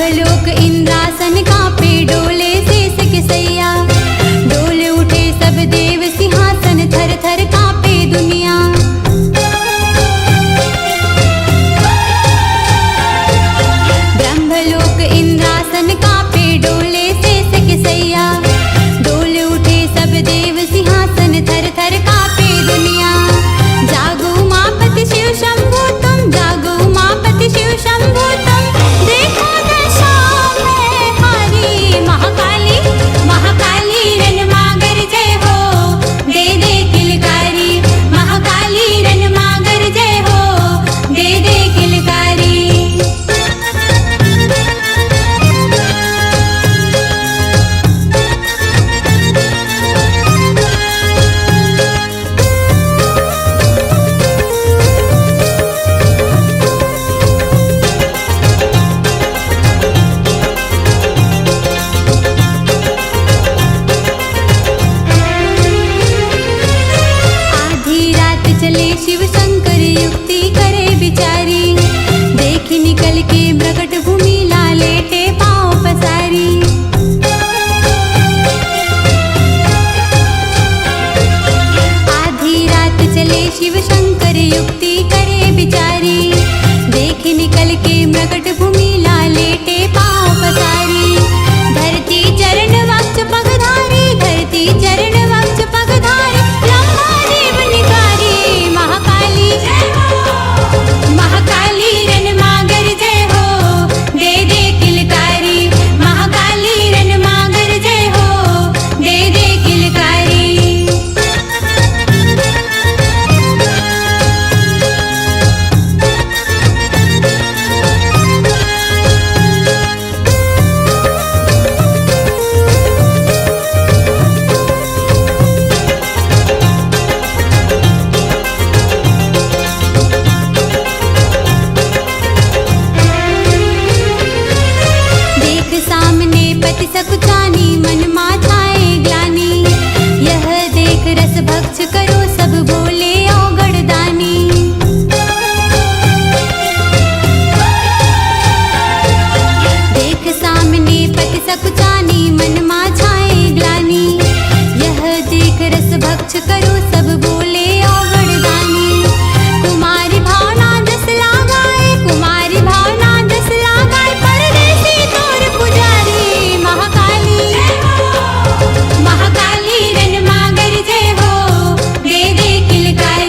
ब्रह्मलोक इंद्रासन कांपे डोले शेष के सैया। डोल उठे सब देव सिंहासन थर थर कांपे दुनिया। ब्रह्मलोक इंद्रासन कांपे डोले शेष के सैया। डोल उठे सब देव सिंहासन थर थर कांपे दुनिया। जागो उमापति शिव शंभो तुम, जागो उमापति शिव शंभो तुम, देखो दशा में हरी महाकाली। महाकाली रणमागर जय हो, दे दे किलकारी। महाकाली रणमागर जय हो, दे दे किलकारी। चले शिव शंकर युक्ति करे बिचारी। देख निकल के प्रकट भूमि लालेटे पाँव पसारी। आधी रात चले शिव शंकर युक्ति करे बिचारी। देख निकल के प्रकट भूमि लालेटे पाँव पसारी। धरती चरण वक्ष पगधारी, धरती चरण वक्ष पगधारी, लंबा जीव निकारी। महाकाली जय हो, महाकाली रणमागर जय हो, दे दे किलकारी। महाकाली रणमागर जय हो, दे दे किलकारी। देख सामने पति सकुचानी, मन माथाए ग्लानी। यह देख रस भक्ष करो सब बोले औगड़ दानी। देख सामने पति सकुचानी, मन माथाए ग्लानी। यह देख रस भक्ष करो सब बोले औगड़ दानी। कुमारी भावना दस लागाए, कुमारी भावना दस लागाए, परदेसी तोर पुजारी। महाकाली जय हो, महाकाली रणमागर जय हो, दे दे किलकारी।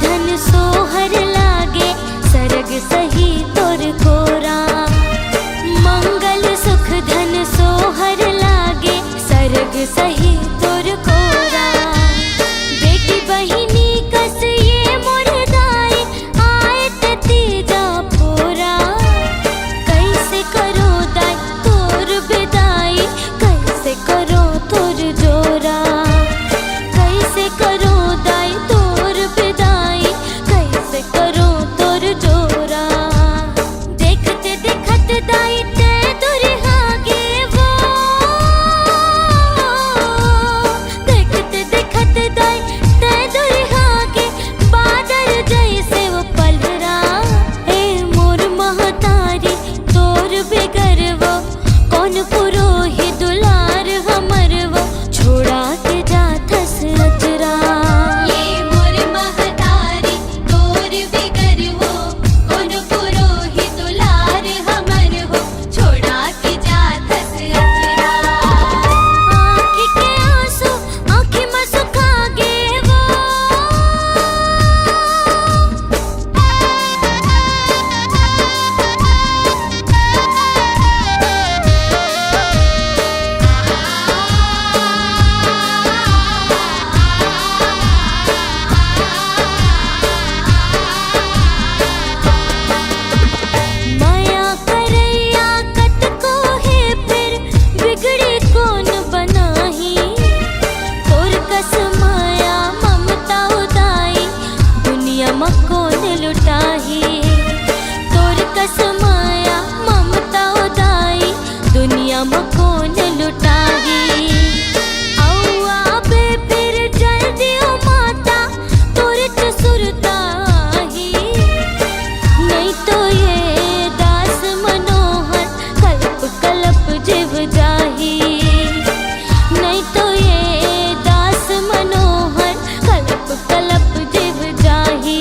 धन सोहर लागे सरग सही तोर कोरा। मंगल सुख धन सोहर लागे सरग सही तोर कोरा। बेटी बहिनी कस ये मुर्दाई आए ते तीजा पोरा। कैसे करो दाई तोर विदाई कैसे करो तोर जोरा। कैसे करो दाई तोर विदाई कैसे करो तोर जोरा। देखते देखत दाई ते दुर्हागे वो। देखते देखत दाई ते दुर्हागे बादल जैसे वो पलरा। ए मोर महतारी तोर बिगर वो कौन पुरोहि दुलार हमर वो छोड़ा के जाथस अजरा। ये मोर महतारी तोर बिगर हो कौन पुरोहित दुलार हमर हो छोड़ा के जाथस अजरा। आँखी के आंसू आँखी में सुखागे वो। माया करैया कत को है फिर बिगड़ी कौन बनाही। तोर कस माया ममता उदाई दुनिया में कौन लुटाही। तोर कस माया ममता उदाई दुनिया में कौन लुटाही। औआ बे फिर जल्दी ओ माता तोर सुरताही। नहीं तो ये दास मनोहर कल्प कल्प जीव जाही। नहीं तो ये दास मनोहर कल्प कल्प जीव जाही।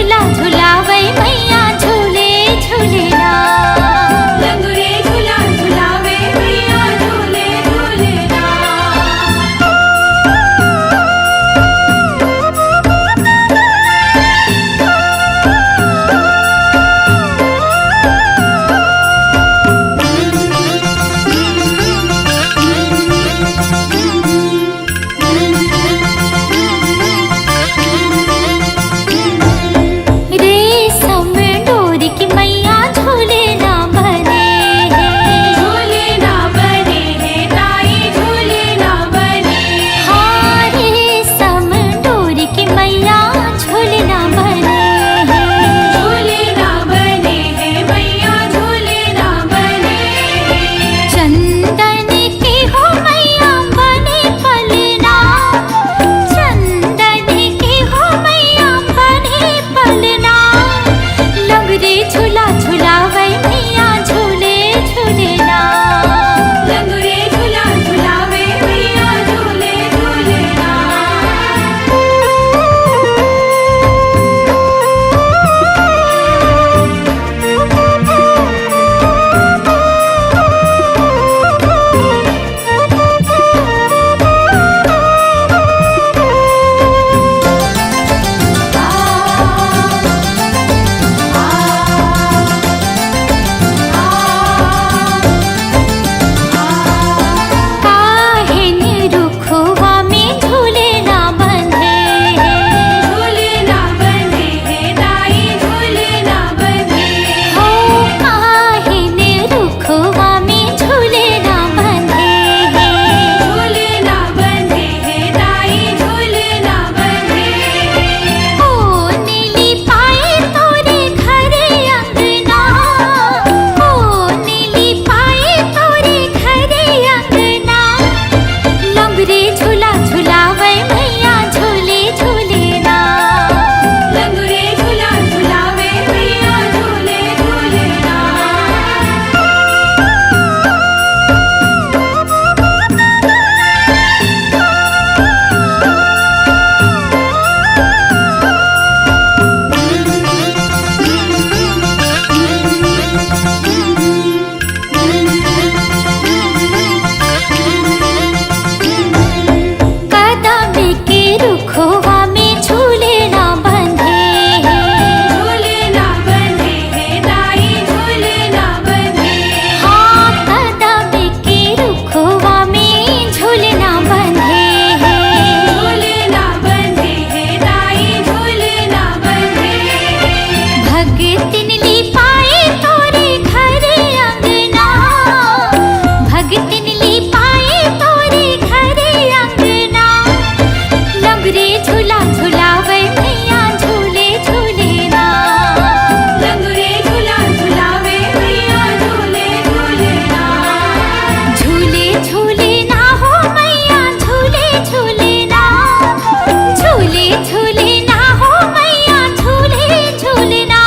झूला झुलावे मैया झूले झूलेला। लंगुरे झूला झुलावे मैया झूले झूलेला। रेशम डोरी की मैया झूले ना बने हैं। झूले ना बने हैं ताई झूले ना बने। हाँ रेशम डोरी की मैया झूले ना बने हैं। झूले ना बने हैं मैया झूले ना बने। चंदन की हो मैया बने पलना। चंदन की हो मैया बने पलना। लंगरे झूला झुलावे मैया झूले झूलेला। लंगुरे झूला झुलावे मैया झूले झूलेला। काहिन रुखवा में झूले ना बंधे हैं। झूले ना बने हैं ताई झूले ना बने। हो काहिन रुखवा में झूले ना बंधे हैं। झूले ना बने हैं ताई झूले ना बने। ओ नीली पाए तोरे घरे अंगना। ओ नीली पाए तोरे घरे अंगना। लंगरे झूला झुलावे मैया झूले झूलेला। लंगुरे झूला झुलावे मैया झूले झूलेला। कदम के रुखवा में झूले ना बंधे हैं। झूले ना बने हैं ताई झूले ना बने। हाँ कदम के रुखवा में झूले ना बंधे हैं। झूले ना बने हैं ताई झूले ना बने। भगतिन ली पाए तोरे घरे अंगना। भगतिन ली पाए तोरे घरे अंगना। लंगरे झूला झुलावे मैया झूले झूलेला। लंगुरे झूला झुलावे मैया झूले झूलेला। झूले झूले ना हो मैया झूले झूले ना। झूले झूले ना हो मैया झूले झूले ना।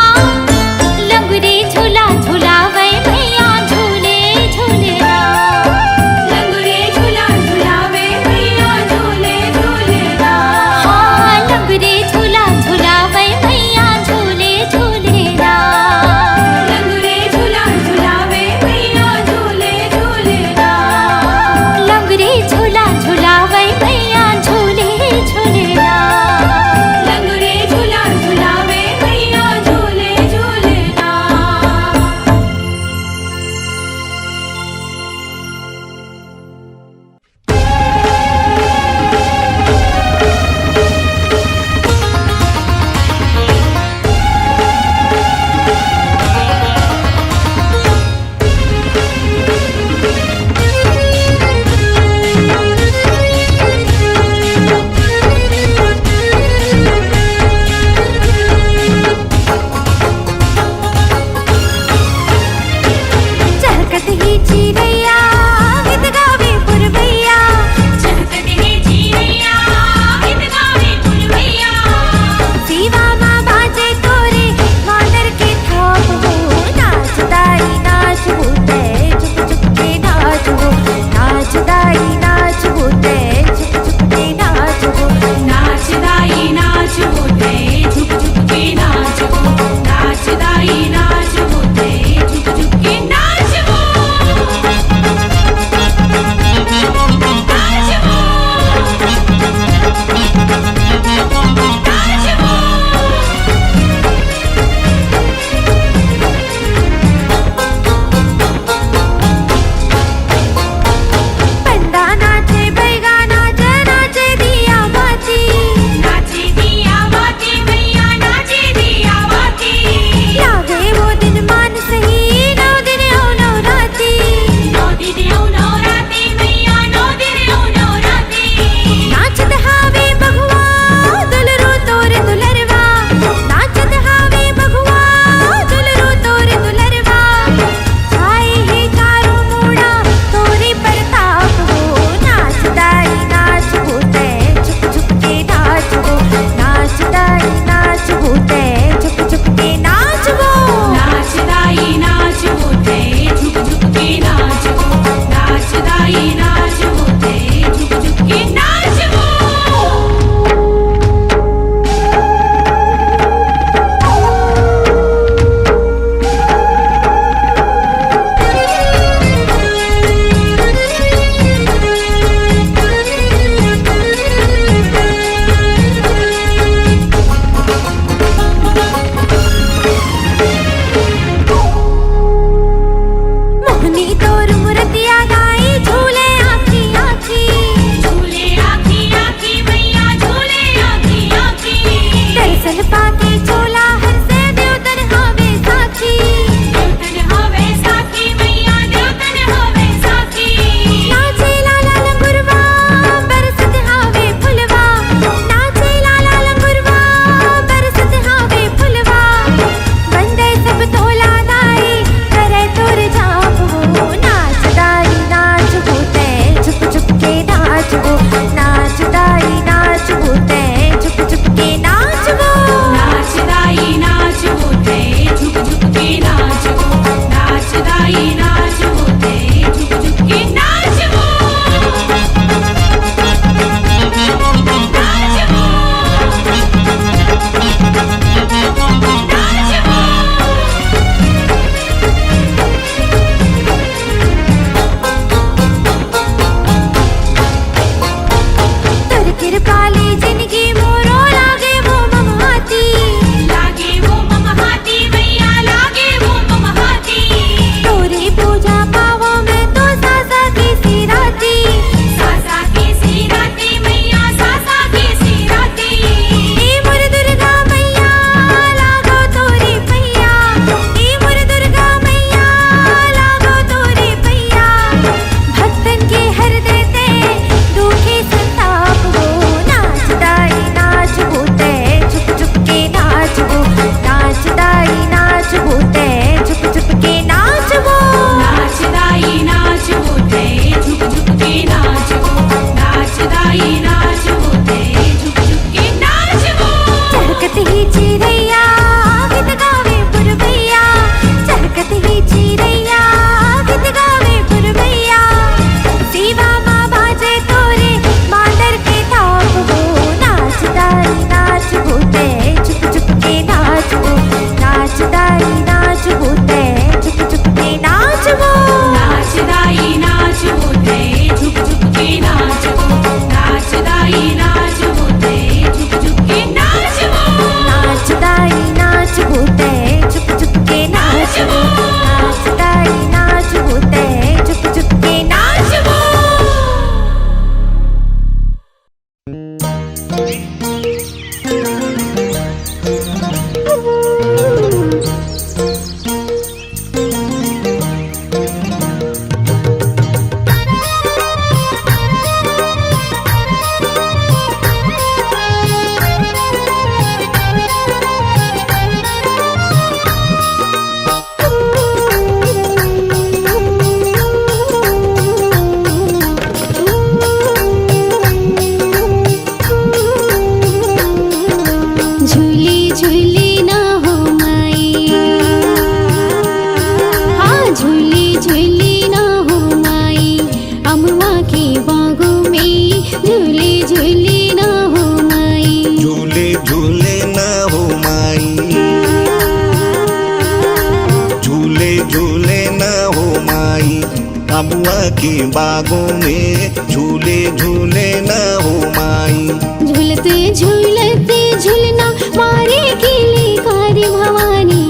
के बागों में झूले झूले न हो माई। झूलते झूलते झूलना मारे किले कारी भवानी।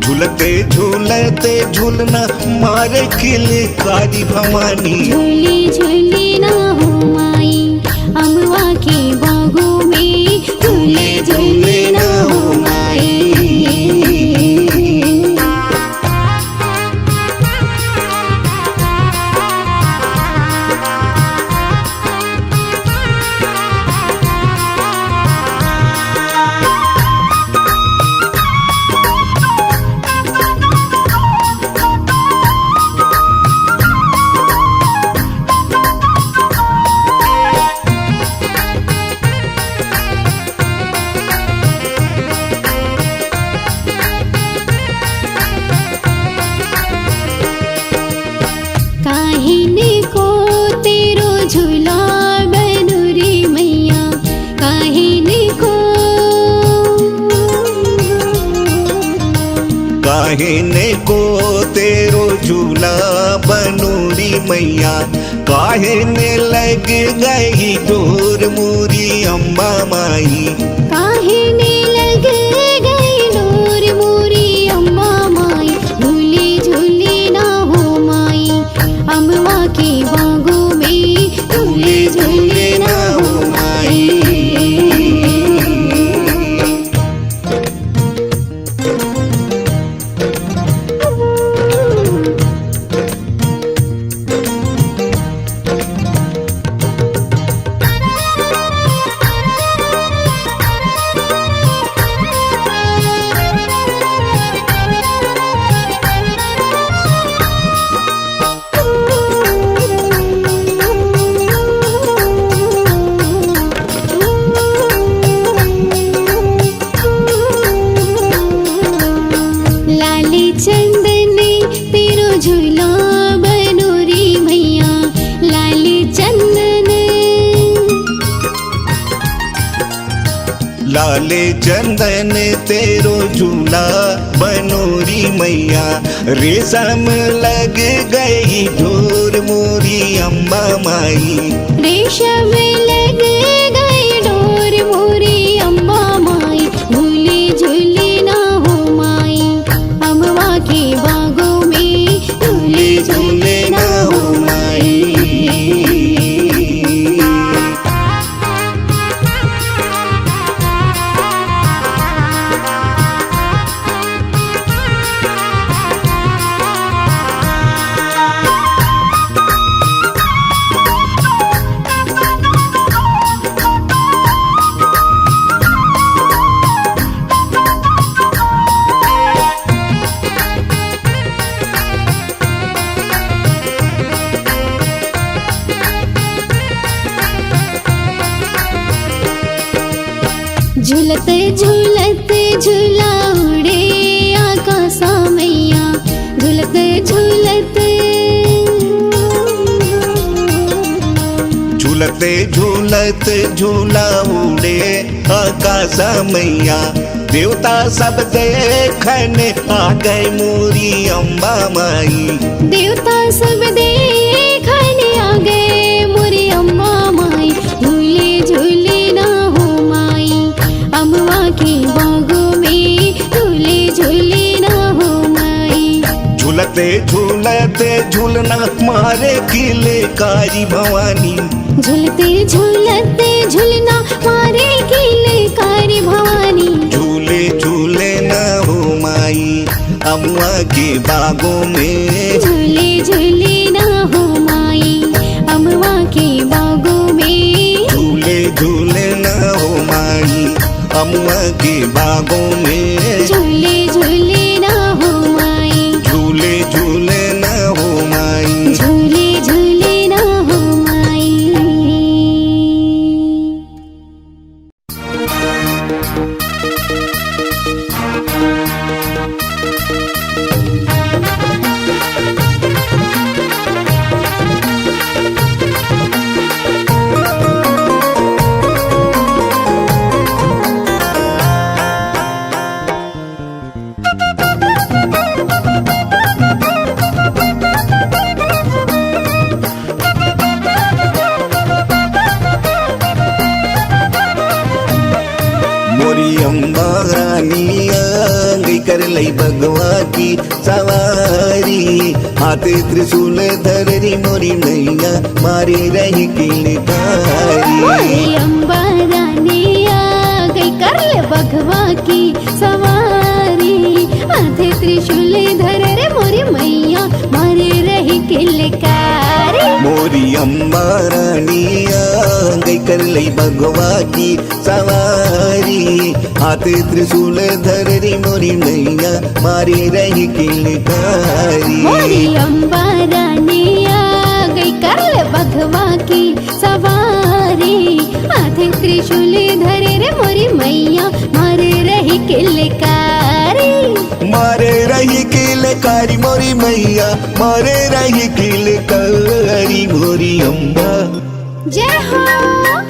झूलते झूलते झूलना मारे किले कारी भवानी। झूले झूले ना हो माई अमवा के बागों में। झूले झूले ना हो माई। काहिने को तेरो झूला बनूरी मैया। काहिने को काहिने को तेरो झूला बनूरी मैया। काहिने लग गई डोर मोरी अम्बा माई। काहिने लग गई डोर मोरी अम्बा माई। झूले झूले ना हो माई अम्बा के बागों में। झूले झूले ना हो माई। लाली चंदन तेरो झूला बनूरी मैया। लाली चंदन लाले चंदन तेरो झूला बनूरी मैया। रेशम लग गई डोर मोरी अम्बा माई। रेशम लग गई डोर मोरी अम्बा माई। झूले झूले ना हो माई अम्बा के बागों में। झूले झूले ना हो माई। झूलते झूलते झूला उड़े आकाशा मैया। झूलते झूलते झूलते झूलते झूला उड़े आकाशा मैया। देवता सब देखने आ गए मोरी अम्बा माई। देवता सब देखने आ गए मोरी अम्बा माई। झूले झूले ना हो माई अम्बा के बागों में। झूले झूले ना हो माई। झूलते झूलते झूलना मारे किले कारी भवानी। झूलते झूलते झूलना मारे किले कारी भवानी। झूले झूले न हो माई अम्बा के बागों में। झूले झूले ना हो माई अम्बा के बागों में। झूले झूले न हो माई अम्बा के बागों में। झूले झूले ना हो माई। झूले झूले न हो माई। झूले झूले ना हो माई। लई भगवा की सवारी हाथे त्रिशूल धररी मोरी मैया मारे रही किलकारी मोरी अम्बा रानी आ गई कर ले बघवा की सवारी हाथे त्रिशूल धर रे मोरी मैया मारे रही किलकारी मोरी अम्बा रानी आ गई कर लई भगवा की सवारी हाथे त्रिशूल धररी मोरी मैया मारे रही किलकारी मोरी अम्बा रानी आ गई कर ले बघवा की सवारी हाथे त्रिशूल धरे रे मोरी मैया मारे रही किलकारी मारे रही किलकारी मोरी मैया मारे रही किलकारी मोरी अम्बा जय हो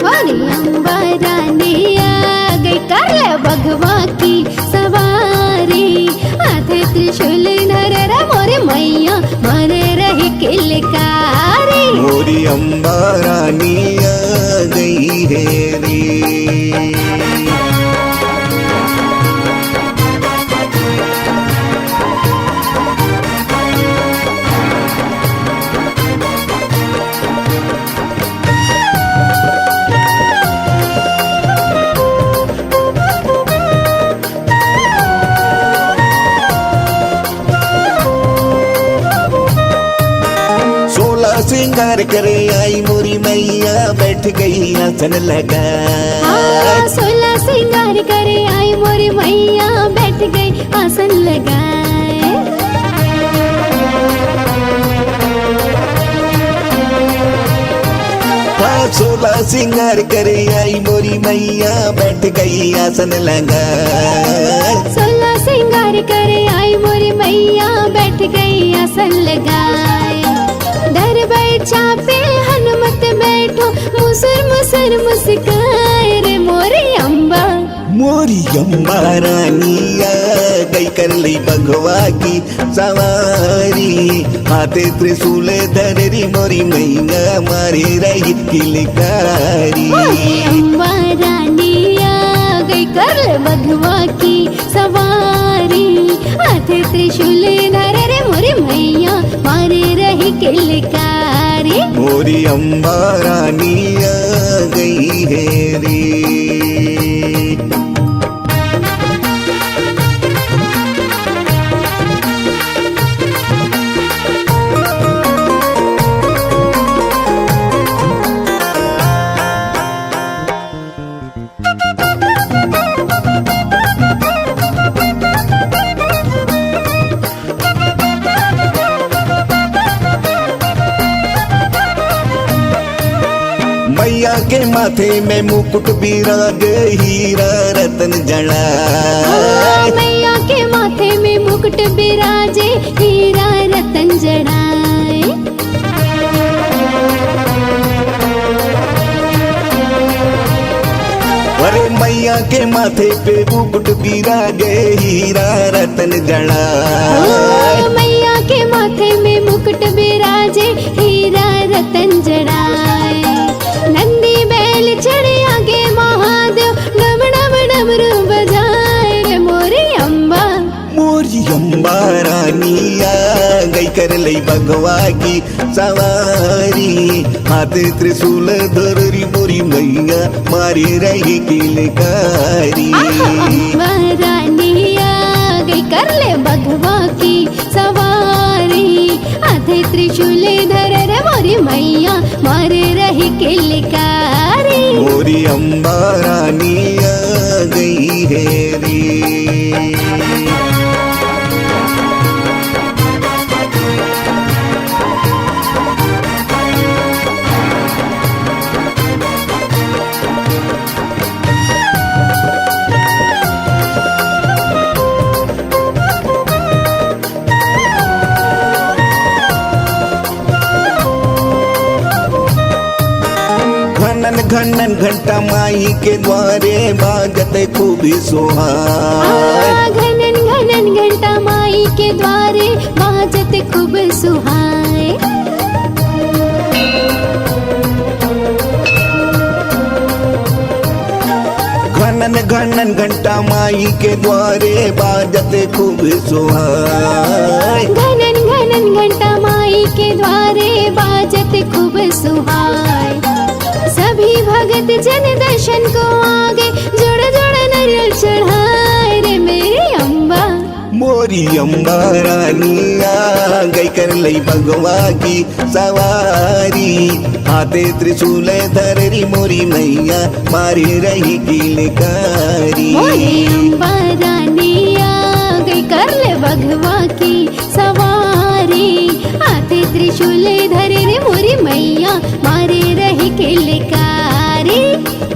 मोरी अम्बा रानी आ गई कर ले बघवा की सवारी हाथे त्रिशूल धरे रे मोरी मैया मारे रही किलकारी मोरी अम्बा रानी आ गई है रे सिंगार करे आई मोरी मैया बैठ गई आसन लगा 16 सिंगार करे आई मोरी मैया बैठ गई आसन लगाए 16 सिंगार करे आई मोरी मैया बैठ गई आसन लगा 16 सिंगार करे आई मोरी मैया बैठ गई आसन लगाए डर बैठा पे हनुमत बैठो मुसर मुसर मुस्काए रे मोरी अम्बा रानी आ गई कर ली भगवा की सवारी हाथे त्रिशूल धररी मोरी मैया मारे रही किलकारी अम्बा रानी आ गई कर ले भगवा की सवारी हाथे त्रिशूल धरे रे मोरी मैया मारे रही किलकारी मोरी अम्बा रानी आ गई है रे मैया के माथे में मुकुट विराज हीरा रतन जड़ा मैया के माथे में मुकुट बिराजे हीरा रतन जड़ाए अरे मैया के माथे पे मुकुट विराजे हीरा रतन जड़ा मैया के माथे में मुकुट बिराजे हीरा रतन जड़ाए नंदी बैल चढ़े आगे महादेव डम डम डमरू बजाए रे मोरी अम्बा रानी आ गई कर लई भगवा की सवारी हाथे त्रिशूल धररी मोरी मैया मारी रही किलकारी अम्बा रानी आ गई कर ले भगवा की सवारी हाथे त्रिशूल धर रे मोरी मैया मारे रही किलकारी मोरी अम्बा रानी आ गई है रे घनन घंटा माई के द्वारे बाजत खूब सुहाए घनन घनन घंटा माई के द्वारे बाजत खूब सुहाए घनन घनन घंटा माई के द्वारे बाजते खूब सुहाय। घनन घनन घंटा माई के द्वारे बाजत खूब सुहाय। सभी भगत जन दर्शन को आगे जोड़ जोड़ नारियल चढ़ाए रे मेरी अम्बा। मोरी अम्बा रानिया गई कर लई भगवा की सवारी। हाथे त्रिशूल धररी मोरी मैया मारी रही किलकारी। मोरी अम्बा रानिया गई कर ले भगवा की सवारी। हाथे त्रिशूल धरे रे मोरी मैया मारे रही किलकारी।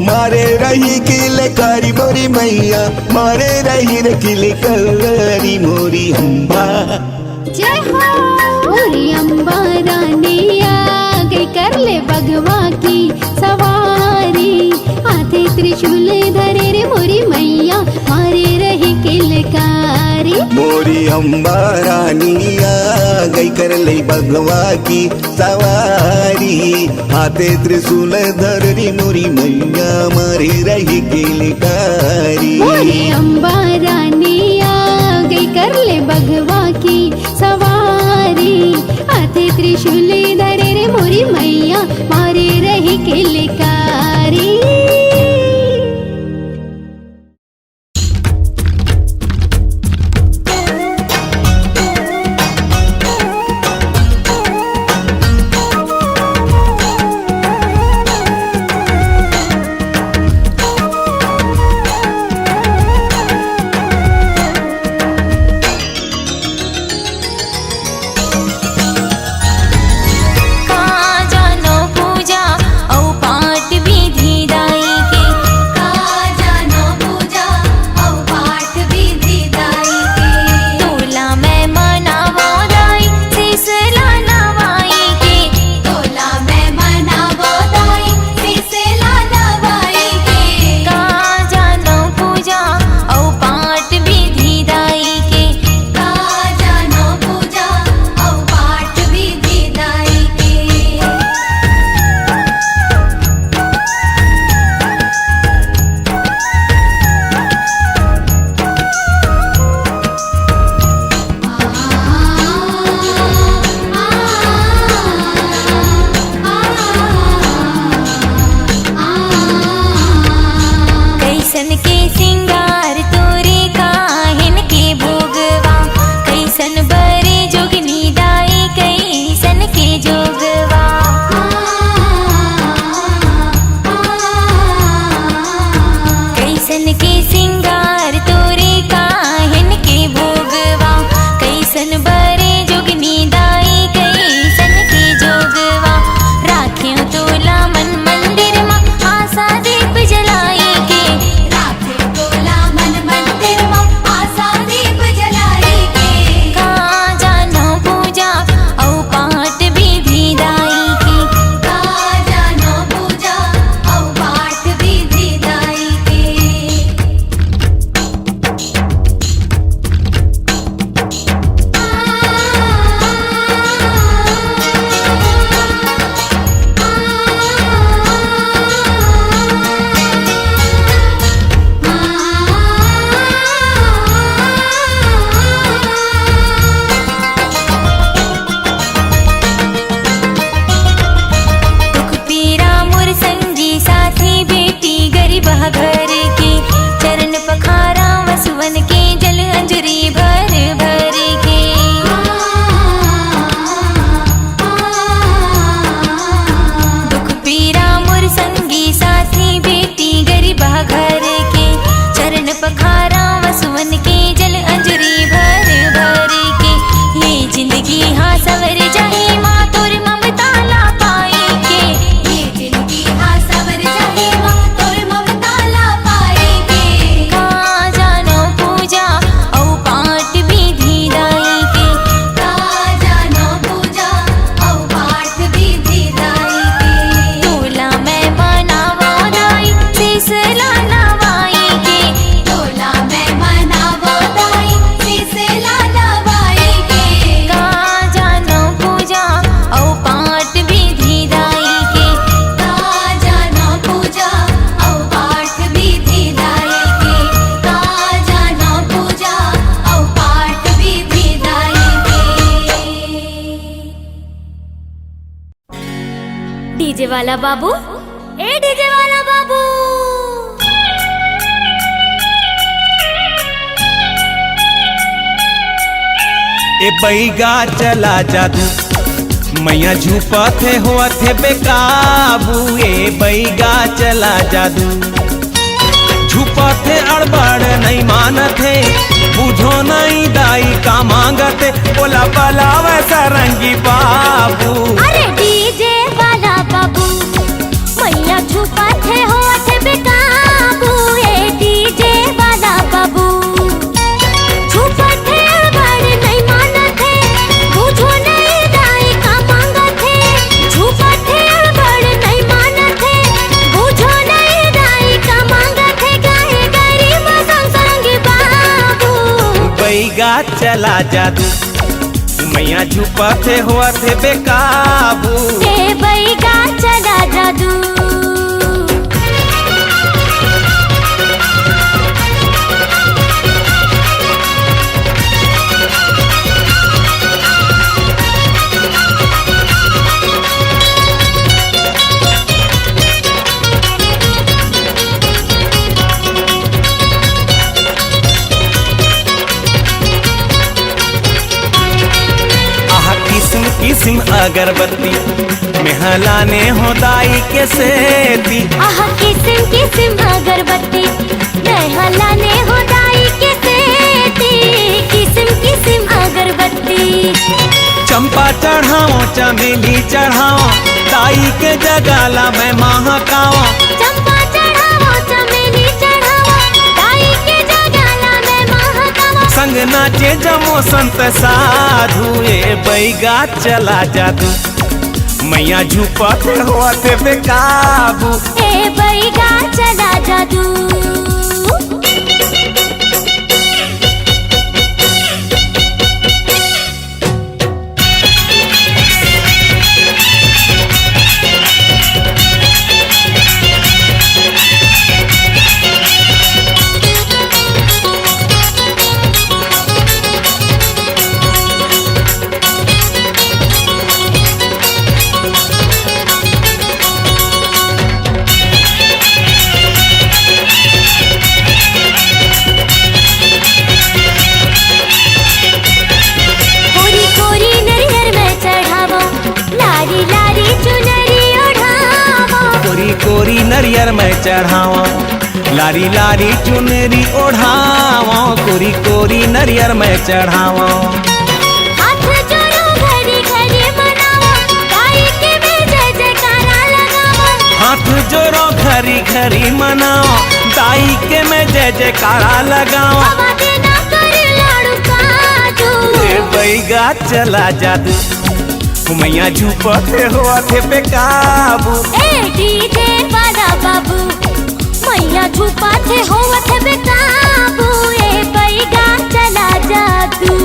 मारे रही किलकारी मोरी मैया मारे रही रे किलकारी मोरी अम्बा। जय हो मोरी अम्बा रानिया गई कर ले भगवा की सवारी। हाथे त्रिशूल धरे रे मोरी मैया मारे रही किलकारी। मोरी अम्बा रानिया गई कर लई भगवा की सवारी। हाथे त्रिशूल धररी मोरी मैया मारी रही किलकारी। मोरी अम्बा रानिया गई कर ले भगवा की सवारी। हाथे त्रिशूल धरे रे मोरी मैया मारे रही किलकारी। का जानो पूजा औ पाठ वाला बाबू, ए डीजे वाला बाबू। ए बैगा चला जादू मैया झूपा थे हुआ थे बेकाबू। ए बैगा चला जादू झूपा थे अड़बड़ नहीं मानते, बुझो नहीं दाई का मांगते, बोला बला वैसा रंगी बाबू। अरे डीजे वाला बाबू मैया छुपा थे हो थे बेकाबू। ए डीजे वाला बाबू छुपा थे बड़े नहीं मानते, बुझो नहीं दाई का मांगते। छुपा थे बड़े नहीं मानते, बुझो नहीं दाई का मांगते। गाए गरीब संग बाबू बैगा चला जादू मैया झूपा थे हुआ थे बेकाबू। ए बैगा चला जादू। किस्म किस्म अगरबत्ती मेहलाने हो दाई के सेती। आहा किस्म किस्म अगरबत्ती मेहलाने हो दाई के सेती। किस्म किस्म अगरबत्ती चंपा चढ़ाओ चमेली चढ़ाओ, दाई के जगाला मैं महकाओ। चंपा चढ़ावो चमेली चढ़ावो, दाई के जगाला में महकावो। संग नाचे जमो संत साधु। ए बैगा चला जादू मैया झूपा थे हुआ थे बेकाबू। ए बैगा चला जादू। कोरी नरियर में चढ़ावा, लारी लारी चुनरी ओढ़ावा। कोरी कोरी नरियर में चढ़ावा। हाथ जोड़ो घड़ी घड़ी मनावो, दाई के में जय जयकारा लगावो। हाथ जोड़ो घड़ी घड़ी मनाओ, दाई के में जय जयकारा लगाओ। हवा देना करे लाड़ू काजू। ए बैगा चला जादू मैया झूपा थे हुआ थे बेकाबू। ए डीजे वाला बाबू मैया छुपा थे हो थे बेकाबू। ए बैगा चला जादू।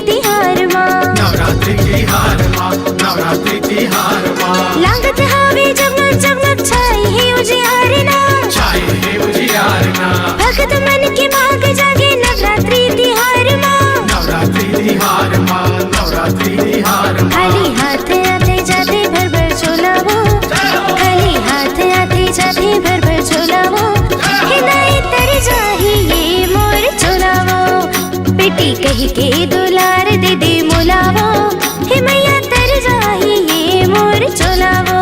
तिहार माँ नवरात्रि तिहार माँ नवरात्रि तिहार माँ लागत हावे जगमग जगमग छाई है उजियार ना छाई है उजियार ना भक्त मन के भाग जागे नवरात्रि तिहार माँ नवरात्रि तिहार माँ नवरात्रि तिहार माँ खाली हाथ आते जाते भर भर झोला वो खाली हाथ आते जाते भर भर झोला वो हिदायत तर जाही ये मोर झोला वो बेटी कही के दुलार दे दे मोला वो हे मैया तर जाही ये मोर झोला वो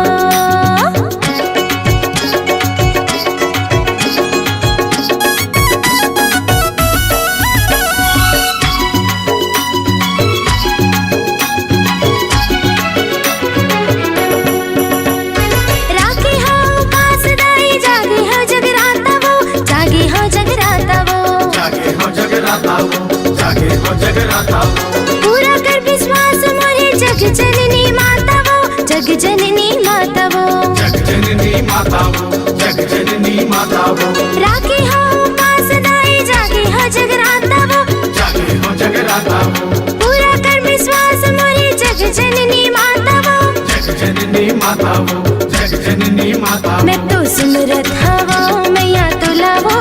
राखे हो पास दाई जागे हो जगराता वो जागे हो जगराता वो जागे हो जगराता वो जागे हो जगराता वो पूरा कर विश्वास मोरे जग जननी माता वो जग जननी माता वो जग जननी माता वो जग जननी माता वो राखे हो पास दाई जागे हो जगराता वो जागे हो जगराता वो पूरा कर विश्वास मोरे जग जननी माता वो जग जननी माता वो जग जननी माता वो मैं तो सुमरत हवा मैया तो लावो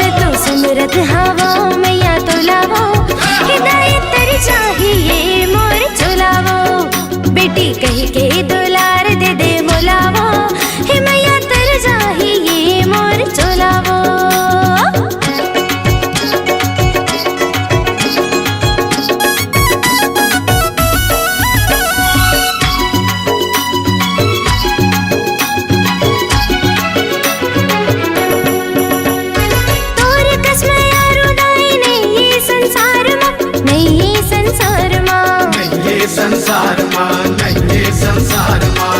मैं तो सुमरत हवा मैया तो लावो हिदायत तर चाहिए मोर चुलावो बेटी कही के दुलार दे दे मोलावो हे मैया तर चाहिए मोर चुलावो तोर कसम यारो दाई नहीं ये संसार माँ नहीं ये संसार माँ नहीं ये संसार माँ नहीं ये संसार माँ